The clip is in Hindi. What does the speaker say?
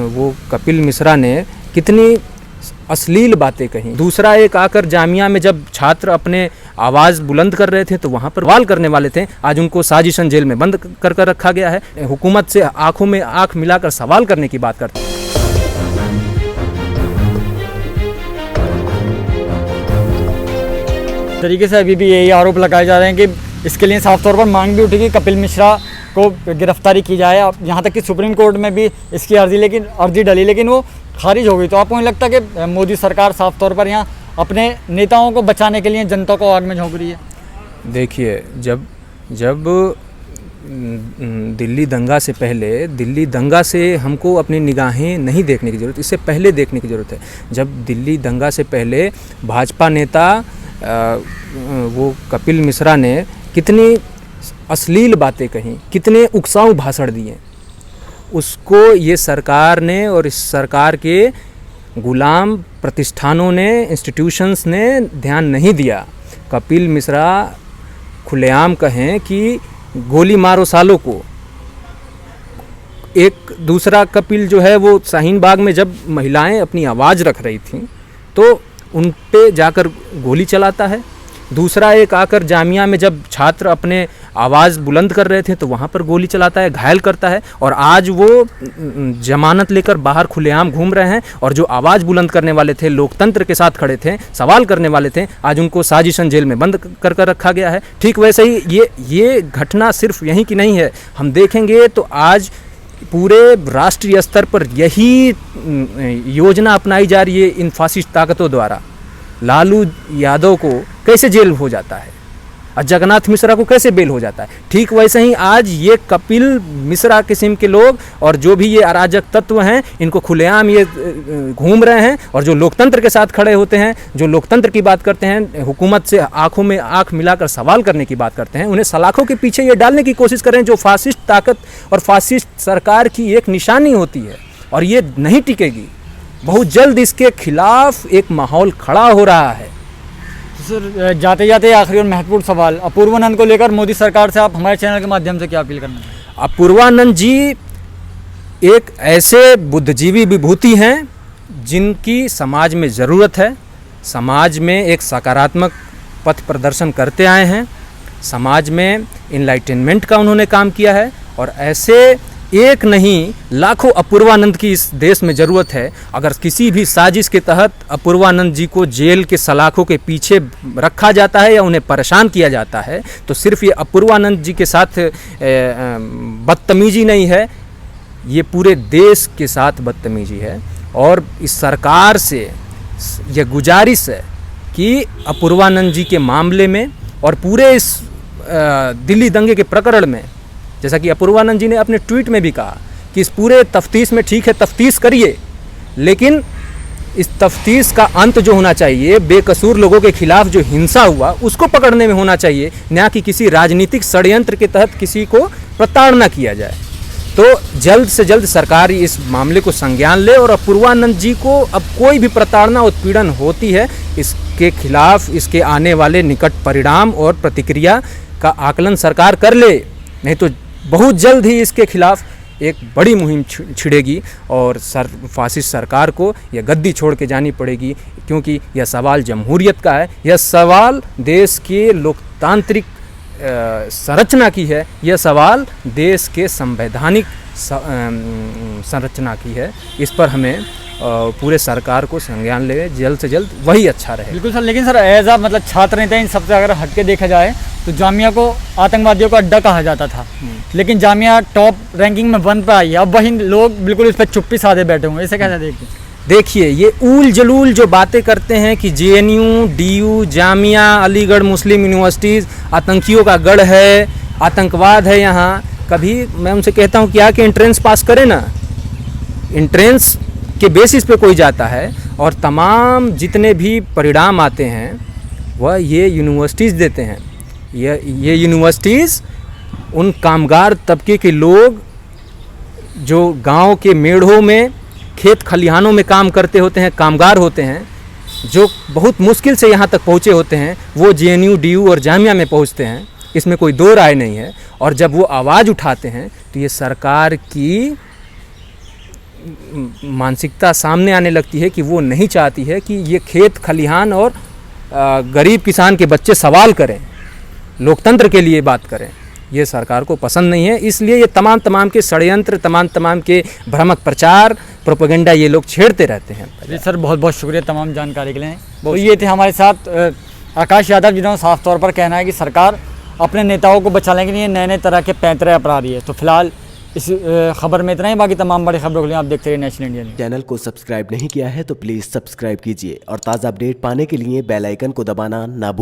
वो कपिल मिश्रा ने कितनी अश्लील बातें कहीं। दूसरा एक आकर जामिया में जब छात्र अपने आवाज़ बुलंद कर रहे थे तो वहाँ पर सवाल करने वाले थे, आज उनको साजिशन जेल में बंद कर रखा गया है। हुकूमत से आंखों में आंख मिलाकर सवाल करने की बात करते हैं। तरीके से अभी भी यही आरोप लगाए जा रहे हैं कि इसके लिए साफ तौर पर मांग भी उठी कि कपिल मिश्रा को गिरफ्तारी की जाए। यहाँ तक कि सुप्रीम कोर्ट में भी इसकी अर्जी डली, लेकिन वो खारिज हो गई। तो आपको नहीं लगता कि मोदी सरकार साफ तौर पर यहाँ अपने नेताओं को बचाने के लिए जनता को आग में झोंक रही है? देखिए, जब दिल्ली दंगा से पहले, दिल्ली दंगा से हमको अपनी निगाहें नहीं देखने की ज़रूरत, इससे पहले देखने की ज़रूरत है। जब दिल्ली दंगा से पहले भाजपा नेता वो कपिल मिश्रा ने कितनी अश्लील बातें कहीं, कितने उकसाऊ भाषण दिए, उसको ये सरकार ने और इस सरकार के गुलाम प्रतिष्ठानों ने, इंस्टीट्यूशंस ने ध्यान नहीं दिया। कपिल मिश्रा खुलेआम कहें कि गोली मारो सालों को। एक दूसरा कपिल जो है वो शाहीन बाग में जब महिलाएं अपनी आवाज़ रख रही थीं तो उन पे जाकर गोली चलाता है। दूसरा एक आकर जामिया में जब छात्र अपने आवाज़ बुलंद कर रहे थे तो वहाँ पर गोली चलाता है, घायल करता है। और आज वो जमानत लेकर बाहर खुलेआम घूम रहे हैं और जो आवाज़ बुलंद करने वाले थे, लोकतंत्र के साथ खड़े थे, सवाल करने वाले थे, आज उनको साजिशन जेल में बंद कर रखा गया है। ठीक वैसे ही ये घटना सिर्फ यहीं की नहीं है। हम देखेंगे तो आज पूरे राष्ट्रीय स्तर पर यही योजना अपनाई जा रही है इन फासिस्ट ताकतों द्वारा। लालू यादव को कैसे जेल हो जाता है और जगन्नाथ मिश्रा को कैसे बेल हो जाता है, ठीक वैसे ही आज ये कपिल मिश्रा किस्म के लोग और जो भी ये अराजक तत्व हैं, इनको खुलेआम ये घूम रहे हैं। और जो लोकतंत्र के साथ खड़े होते हैं, जो लोकतंत्र की बात करते हैं, हुकूमत से आंखों में आंख मिलाकर सवाल करने की बात करते हैं, उन्हें सलाखों के पीछे ये डालने की कोशिश करें जो फासिस्ट ताकत और फासिस्ट सरकार की एक निशानी होती है और ये नहीं टिकेगी। बहुत जल्द इसके खिलाफ एक माहौल खड़ा हो रहा है। सर, जाते जाते आखिरी और महत्वपूर्ण सवाल, अपूर्वानंद को लेकर मोदी सरकार से आप हमारे चैनल के माध्यम से क्या अपील करना चाहते हैं? अपूर्वानंद जी एक ऐसे बुद्धिजीवी विभूति हैं जिनकी समाज में ज़रूरत है। समाज में एक सकारात्मक पथ प्रदर्शन करते आए हैं, समाज में इनलाइटनमेंट का उन्होंने काम किया है और ऐसे एक नहीं लाखों अपूर्वानंद की इस देश में ज़रूरत है। अगर किसी भी साजिश के तहत अपूर्वानंद जी को जेल के सलाखों के पीछे रखा जाता है या उन्हें परेशान किया जाता है तो सिर्फ ये अपूर्वानंद जी के साथ बदतमीजी नहीं है, ये पूरे देश के साथ बदतमीजी है। और इस सरकार से यह गुजारिश है कि अपूर्वानंद जी के मामले में और पूरे इस दिल्ली दंगे के प्रकरण में, जैसा कि अपूर्वानंद जी ने अपने ट्वीट में भी कहा कि इस पूरे तफ्तीश में ठीक है तफ्तीश करिए, लेकिन इस तफ्तीश का अंत जो होना चाहिए, बेकसूर लोगों के खिलाफ जो हिंसा हुआ उसको पकड़ने में होना चाहिए, न कि किसी राजनीतिक षड्यंत्र के तहत किसी को प्रताड़ना किया जाए। तो जल्द से जल्द सरकार इस मामले को संज्ञान ले और अपूर्वानंद जी को अब कोई भी प्रताड़ना उत्पीड़न होती है इसके खिलाफ इसके आने वाले निकट परिणाम और प्रतिक्रिया का आकलन सरकार कर ले, नहीं तो बहुत जल्द ही इसके खिलाफ एक बड़ी मुहिम छिड़ेगी और फासिस्ट सरकार को यह गद्दी छोड़ के जानी पड़ेगी। क्योंकि यह सवाल जमहूरियत का है, यह सवाल देश के लोकतांत्रिक संरचना की है, यह सवाल देश के संवैधानिक संरचना की है। इस पर हमें पूरे सरकार को संज्ञान ले जल्द से जल्द, वही अच्छा रहे। बिल्कुल सर, लेकिन सर एज आ मतलब छात्र नेता इन सबसे अगर हट के देखा जाए तो जामिया को आतंकवादियों का अड्डा कहा जाता था, लेकिन जामिया टॉप रैंकिंग में 1 पे आई है। अब वही लोग बिल्कुल इस पर चुप्पी साधे बैठे हुए, इसे कैसे देखते हैं? देखिए, ये ऊल जलूल जो बातें करते हैं कि JNU, DU, जामिया, अलीगढ़ मुस्लिम यूनिवर्सिटीज़ आतंकियों का गढ़ है, आतंकवाद है यहाँ, कभी मैं उनसे कहता हूँ कि आके एंट्रेंस पास करें ना। एंट्रेंस के बेसिस पे कोई जाता है और तमाम जितने भी परिणाम आते हैं वह ये यूनिवर्सिटीज़ देते हैं। ये यूनिवर्सिटीज़ उन कामगार तबके के लोग जो गांव के मेढ़ों में, खेत खलिहानों में काम करते होते हैं, कामगार होते हैं, जो बहुत मुश्किल से यहाँ तक पहुँचे होते हैं, वो JNU, DU और जामिया में पहुँचते हैं। इसमें कोई दो राय नहीं है। और जब वो आवाज़ उठाते हैं तो ये सरकार की मानसिकता सामने आने लगती है कि वो नहीं चाहती है कि ये खेत खलिहान और गरीब किसान के बच्चे सवाल करें, लोकतंत्र के लिए बात करें। ये सरकार को पसंद नहीं है, इसलिए ये तमाम के षड्यंत्र, तमाम के भ्रामक प्रचार, प्रोपेगेंडा ये लोग छेड़ते रहते हैं। जी सर, बहुत बहुत शुक्रिया तमाम जानकारी के लिए। तो ये थे हमारे साथ आकाश यादव, जिन्होंने साफ तौर पर कहना है कि सरकार अपने नेताओं को बचाने के लिए नए नए तरह के पैंतरे अपना रही है। तो फिलहाल इस खबर में इतना ही, बाकी तमाम बड़ी खबरों के लिए आप देखते रहिए नेशनल इंडिया न्यूज़। चैनल को सब्सक्राइब नहीं किया है तो प्लीज़ सब्सक्राइब कीजिए और ताज़ा अपडेट पाने के लिए बेल आइकन को दबाना ना भूलें।